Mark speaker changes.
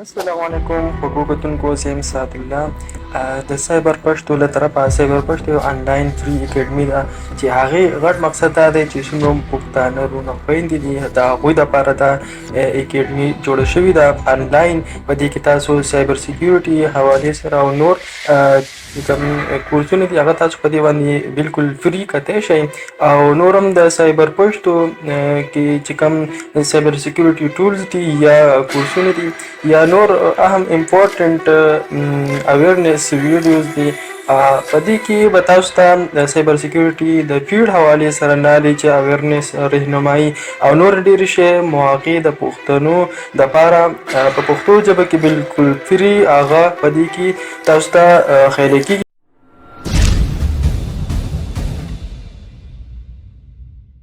Speaker 1: السلام علیکم خوږو کتونکو زه یم سعد الله. د سایبر پښتو له طرفه سایبر پښتو یو انلاین فری اکیډمي ده چې هغې غټ مقصد دا دی چې څومره هم پښتانه وروڼه خویندې دي د هغوی دپاره دا اکیډمي جوړه شوې ده انلاین. په دې کې تاسو سایبر سیکیورټي حوالې سره او نور چې کوم کورسونه دي هغه تاسو په دې باندې بالکل فری کتی شئ او نور هم د سایبر پښتو کې چې کوم سایبر سیکیورټي ټولز دي یا کورسونه دي یا نور اهم امپورټنټ اویرنس ویډیوز دي. په دې کې به تاسو ته د سایبر سیکیورټي د فیلډ حوالې سره نالج اویرنس رهنمایي او نور ډېرې شی مواقع د پښتنو دپاره په پښتو ژبه کې بالکل فری هغه په دې کې تاسو ته ښیلی کېږي.